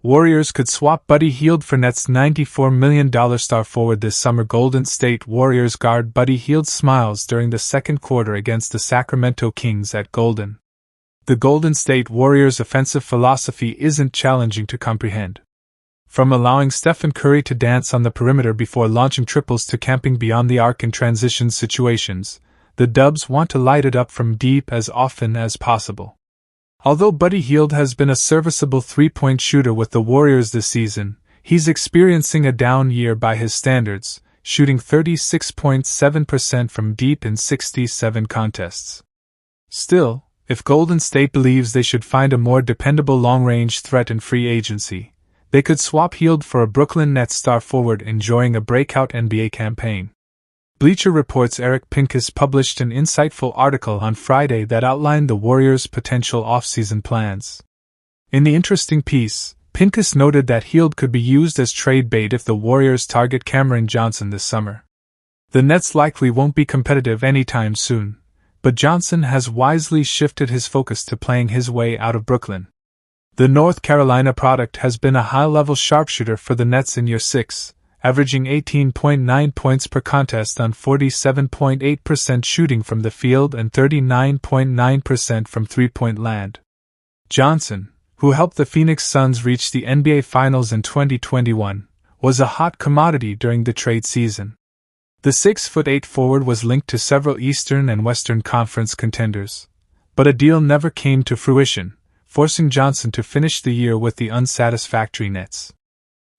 Warriors could swap Buddy Hield for Nets' $94 million star forward this summer. Golden State Warriors guard Buddy Hield smiles during the second quarter against the Sacramento Kings at Golden. The Golden State Warriors' offensive philosophy isn't challenging to comprehend. From allowing Stephen Curry to dance on the perimeter before launching triples to camping beyond the arc in transition situations, the Dubs want to light it up from deep as often as possible. Although Buddy Hield has been a serviceable three-point shooter with the Warriors this season, he's experiencing a down year by his standards, shooting 36.7% from deep in 67 contests. Still, if Golden State believes they should find a more dependable long-range threat in free agency, they could swap Hield for a Brooklyn Nets star forward enjoying a breakout NBA campaign. Bleacher Report's Eric Pincus published an insightful article on Friday that outlined the Warriors' potential offseason plans. In the interesting piece, Pincus noted that Hield could be used as trade bait if the Warriors target Cameron Johnson this summer. The Nets likely won't be competitive anytime soon, but Johnson has wisely shifted his focus to playing his way out of Brooklyn. The North Carolina product has been a high-level sharpshooter for the Nets in year 6, averaging 18.9 points per contest on 47.8% shooting from the field and 39.9% from three-point land. Johnson, who helped the Phoenix Suns reach the NBA Finals in 2021, was a hot commodity during the trade season. The 6'8" forward was linked to several Eastern and Western Conference contenders, but a deal never came to fruition, forcing Johnson to finish the year with the unsatisfactory Nets.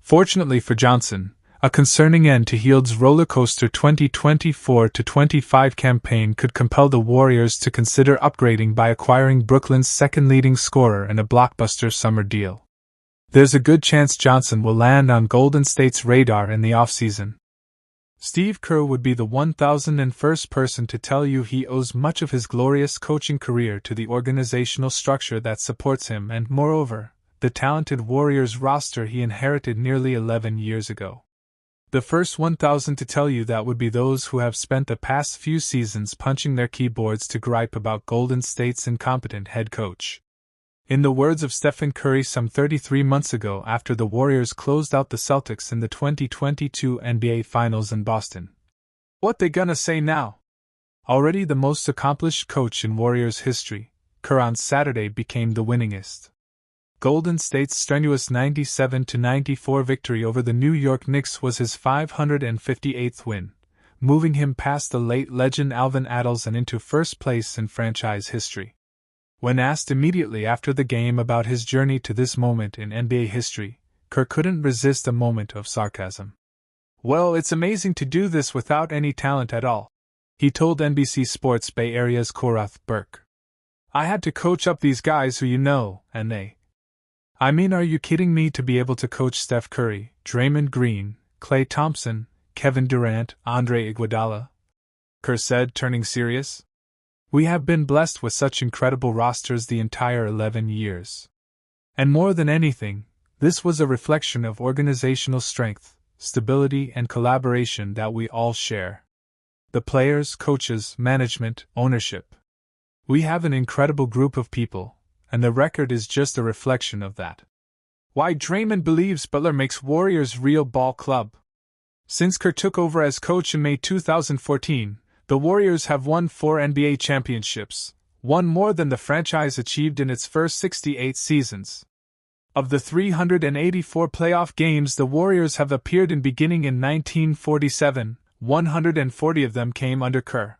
Fortunately for Johnson, a concerning end to Hield's roller-coaster 2024-25 campaign could compel the Warriors to consider upgrading by acquiring Brooklyn's second leading scorer in a blockbuster summer deal. There's a good chance Johnson will land on Golden State's radar in the offseason. Steve Kerr would be the 1001st person to tell you he owes much of his glorious coaching career to the organizational structure that supports him and, moreover, the talented Warriors roster he inherited nearly 11 years ago. The first 1,000 to tell you that would be those who have spent the past few seasons punching their keyboards to gripe about Golden State's incompetent head coach. In the words of Stephen Curry some 33 months ago after the Warriors closed out the Celtics in the 2022 NBA Finals in Boston, "What they gonna say now?" Already the most accomplished coach in Warriors history, Kerr on Saturday became the winningest. Golden State's strenuous 97-94 victory over the New York Knicks was his 558th win, moving him past the late legend Alvin Adels and into first place in franchise history. When asked immediately after the game about his journey to this moment in NBA history, Kerr couldn't resist a moment of sarcasm. "Well, it's amazing to do this without any talent at all," he told NBC Sports Bay Area's Korath Burke. "I had to coach up these guys who you know, and they. I mean, are you kidding me to be able to coach Steph Curry, Draymond Green, Klay Thompson, Kevin Durant, Andre Iguodala?" Kerr said, turning serious. "We have been blessed with such incredible rosters the entire 11 years. And more than anything, this was a reflection of organizational strength, stability, and collaboration that we all share. The players, coaches, management, ownership. We have an incredible group of people, and the record is just a reflection of that. Why, Draymond believes Butler makes Warriors real ball club. Since Kerr took over as coach in May 2014, the Warriors have won 4 NBA championships, one more than the franchise achieved in its first 68 seasons. Of the 384 playoff games the Warriors have appeared in beginning in 1947, 140 of them came under Kerr.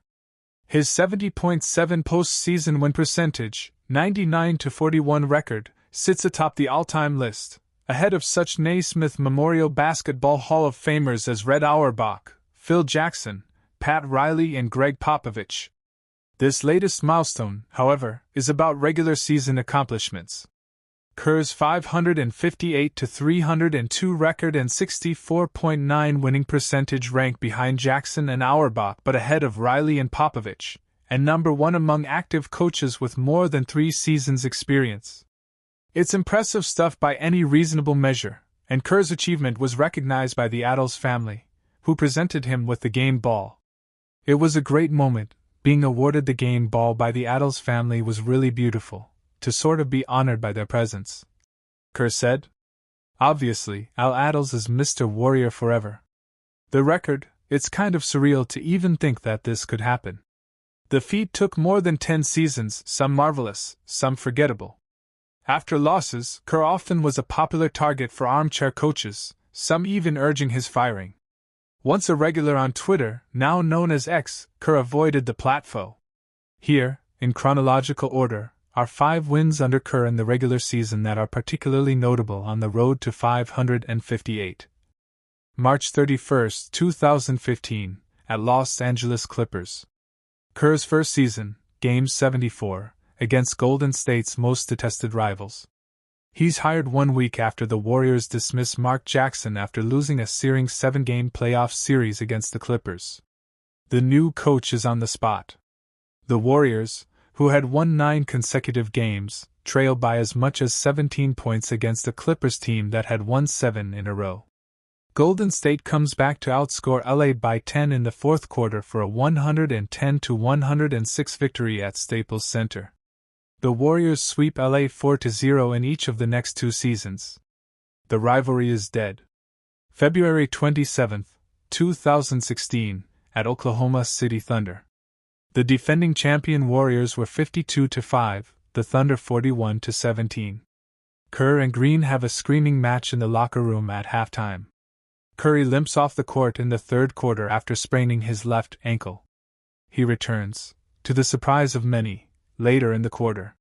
His 70.7 postseason win percentage, 99-41 record, sits atop the all-time list, ahead of such Naismith Memorial Basketball Hall of Famers as Red Auerbach, Phil Jackson, Pat Riley, and Greg Popovich. This latest milestone, however, is about regular season accomplishments. Kerr's 558-302 record and 64.9 winning percentage rank behind Jackson and Auerbach but ahead of Riley and Popovich, and number 1 among active coaches with more than 3 seasons' experience. It's impressive stuff by any reasonable measure, and Kerr's achievement was recognized by the Adels family, who presented him with the game ball. It was a great moment. Being awarded the game ball by the Adels family was really beautiful, to sort of be honored by their presence," Kerr said. Obviously, Al Attles is Mr. Warrior forever. The record, it's kind of surreal to even think that this could happen. The feat took more than 10 seasons, some marvelous, some forgettable. After losses, Kerr often was a popular target for armchair coaches, some even urging his firing. Once a regular on Twitter, now known as X, Kerr avoided the platform. Here, in chronological order, are 5 wins under Kerr in the regular season that are particularly notable on the road to 558. March 31, 2015, at Los Angeles Clippers. Kerr's first season, Game 74, against Golden State's most detested rivals. He's hired 1 week after the Warriors dismiss Mark Jackson after losing a searing 7-game playoff series against the Clippers. The new coach is on the spot. The Warriors, who had won 9 consecutive games, trailed by as much as 17 points against a Clippers team that had won 7 in a row. Golden State comes back to outscore LA by 10 in the fourth quarter for a 110-106 victory at Staples Center. The Warriors sweep LA 4-0 in each of the next 2 seasons. The rivalry is dead. February 27, 2016, at Oklahoma City Thunder. The defending champion Warriors were 52-5, the Thunder 41-17. Kerr and Green have a screaming match in the locker room at halftime. Curry limps off the court in the third quarter after spraining his left ankle. He returns, to the surprise of many, later in the quarter.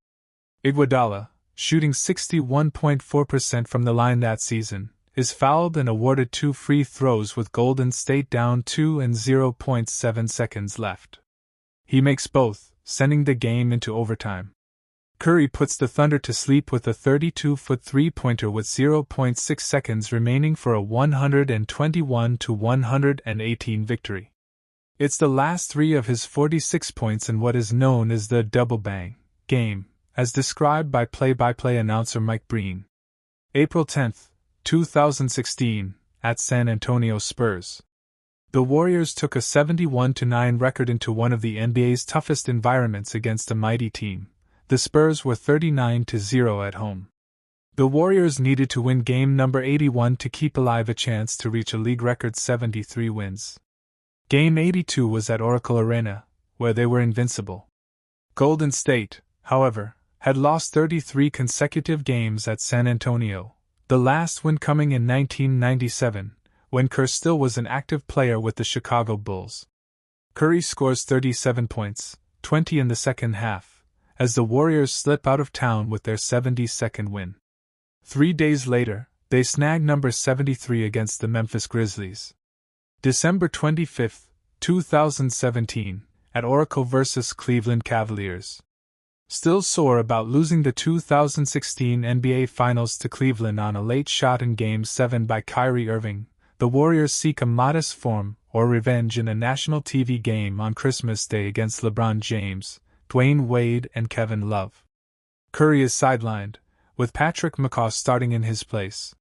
Iguodala, shooting 61.4% from the line that season, is fouled and awarded 2 free throws with Golden State down 2 and 0.7 seconds left. He makes both, sending the game into overtime. Curry puts the Thunder to sleep with a 32-foot three-pointer with 0.6 seconds remaining for a 121-118 victory. It's the last 3 of his 46 points in what is known as the double bang game, as described by play-by-play announcer Mike Breen. April 10, 2016, at San Antonio Spurs. The Warriors took a 71-9 record into one of the NBA's toughest environments against a mighty team. The Spurs were 39-0 at home. The Warriors needed to win game number 81 to keep alive a chance to reach a league record 73 wins. Game 82 was at Oracle Arena, where they were invincible. Golden State, however, had lost 33 consecutive games at San Antonio, the last win coming in 1997, when Kerr still was an active player with the Chicago Bulls. Curry scores 37 points, 20 in the second half, as the Warriors slip out of town with their 72nd win. 3 days later, they snag number 73 against the Memphis Grizzlies. December 25, 2017, at Oracle vs. Cleveland Cavaliers. Still sore about losing the 2016 NBA Finals to Cleveland on a late shot in Game 7 by Kyrie Irving, the Warriors seek a modest form or revenge in a national TV game on Christmas Day against LeBron James, Dwayne Wade, and Kevin Love. Curry is sidelined, with Patrick McCaw starting in his place.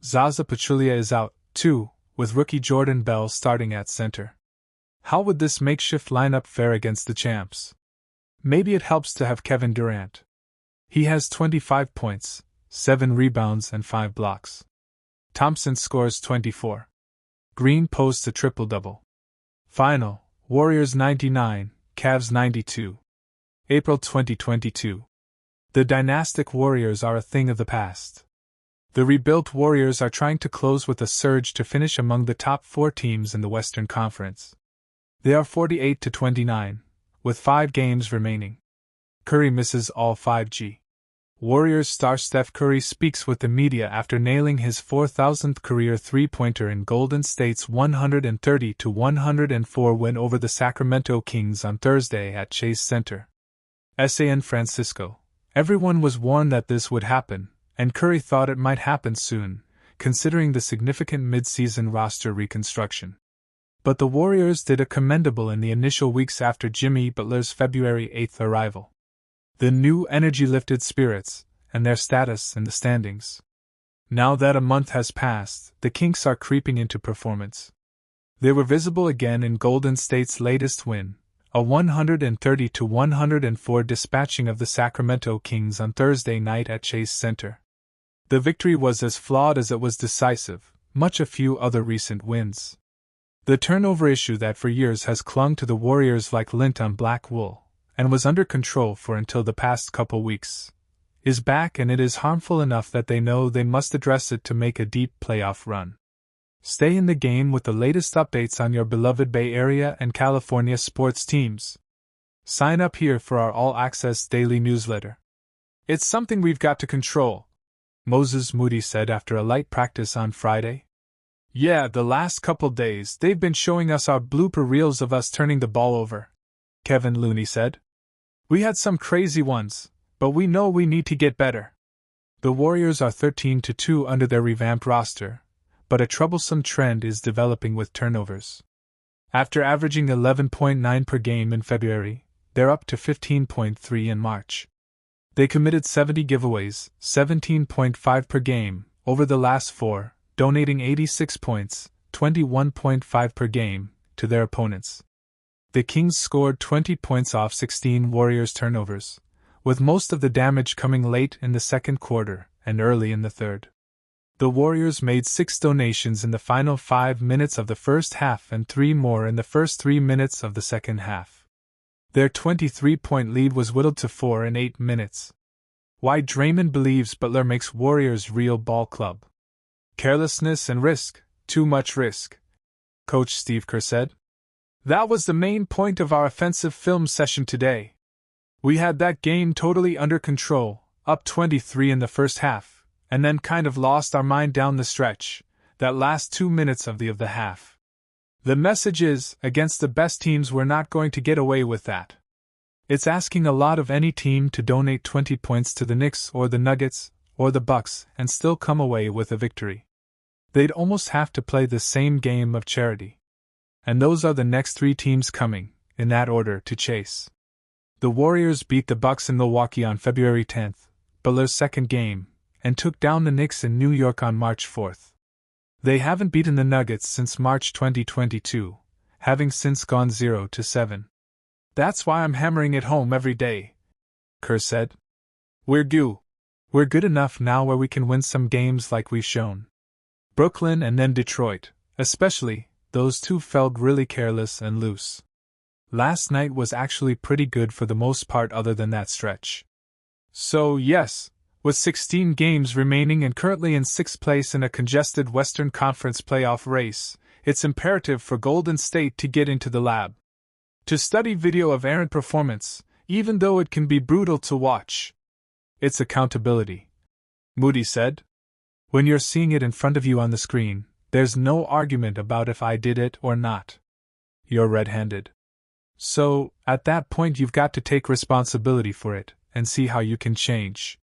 Zaza Pachulia is out, too, with rookie Jordan Bell starting at center. How would this makeshift lineup fare against the champs? Maybe it helps to have Kevin Durant. He has 25 points, 7 rebounds, and 5 blocks. Thompson scores 24. Green posts a triple-double. Final, Warriors 99, Cavs 92. April 2022. The dynastic Warriors are a thing of the past. The rebuilt Warriors are trying to close with a surge to finish among the top 4 teams in the Western Conference. They are 48-29, with 5 games remaining. Curry misses all 5G. Warriors star Steph Curry speaks with the media after nailing his 4,000th career three-pointer in Golden State's 130-104 win over the Sacramento Kings on Thursday at Chase Center. San Francisco. Everyone was warned that this would happen, and Curry thought it might happen soon, considering the significant mid-season roster reconstruction. But the Warriors did a commendable in the initial weeks after Jimmy Butler's February 8 arrival. The new energy lifted spirits, and their status in the standings. Now that a month has passed, the kinks are creeping into performance. They were visible again in Golden State's latest win, a 130-104 dispatching of the Sacramento Kings on Thursday night at Chase Center. The victory was as flawed as it was decisive, much a few other recent wins. The turnover issue that for years has clung to the Warriors like lint on black wool, and was under control for until the past couple weeks, is back, and it is harmful enough that they know they must address it to make a deep playoff run. Stay in the game with the latest updates on your beloved Bay Area and California sports teams. Sign up here for our all-access daily newsletter. It's something we've got to control, Moses Moody said after a light practice on Friday. Yeah, the last couple days they've been showing us our blooper reels of us turning the ball over, Kevin Looney said. We had some crazy ones, but we know we need to get better. The Warriors are 13-2 under their revamped roster, but a troublesome trend is developing with turnovers. After averaging 11.9 per game in February, they're up to 15.3 in March. They committed 70 giveaways, 17.5 per game, over the last four, donating 86 points, 21.5 per game, to their opponents. The Kings scored 20 points off 16 Warriors turnovers, with most of the damage coming late in the second quarter and early in the third. The Warriors made 6 donations in the final 5 minutes of the first half and 3 more in the first 3 minutes of the second half. Their 23-point lead was whittled to 4 in 8 minutes. Why Draymond believes Butler makes Warriors real ball club. Carelessness and risk, too much risk, Coach Steve Kerr said. That was the main point of our offensive film session today. We had that game totally under control, up 23 in the first half, and then kind of lost our mind down the stretch, that last 2 minutes of the half. The message is, against the best teams we're not going to get away with that. It's asking a lot of any team to donate 20 points to the Knicks or the Nuggets or the Bucks and still come away with a victory. They'd almost have to play the same game of charity. And those are the next 3 teams coming, in that order, to chase. The Warriors beat the Bucks in Milwaukee on February 10th, Butler's second game, and took down the Knicks in New York on March 4th. They haven't beaten the Nuggets since March 2022, having since gone 0-7. That's why I'm hammering it home every day, Kerr said. We're good enough now where we can win some games like we've shown. Brooklyn and then Detroit, especially, those two felt really careless and loose. Last night was actually pretty good for the most part other than that stretch. So yes, with 16 games remaining and currently in 6th place in a congested Western Conference playoff race, it's imperative for Golden State to get into the lab. To study video of errant performance, even though it can be brutal to watch. It's accountability, Moody said. When you're seeing it in front of you on the screen, there's no argument about if I did it or not. You're red-handed. So, at that point you've got to take responsibility for it, and see how you can change.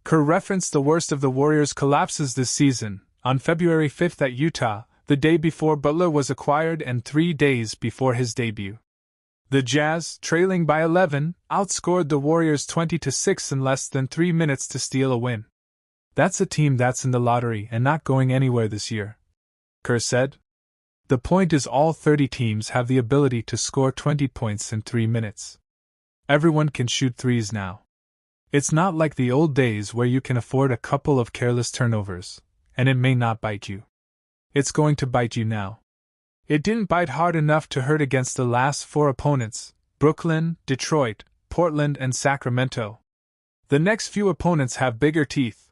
Kerr referenced the worst of the Warriors' collapses this season, on February 5th at Utah, the day before Butler was acquired and 3 days before his debut. The Jazz, trailing by 11, outscored the Warriors 20-6 in less than 3 minutes to steal a win. That's a team that's in the lottery and not going anywhere this year, Kerr said. The point is all 30 teams have the ability to score 20 points in 3 minutes. Everyone can shoot threes now. It's not like the old days where you can afford a couple of careless turnovers, and it may not bite you. It's going to bite you now. It didn't bite hard enough to hurt against the last 4 opponents, Brooklyn, Detroit, Portland, and Sacramento. The next few opponents have bigger teeth.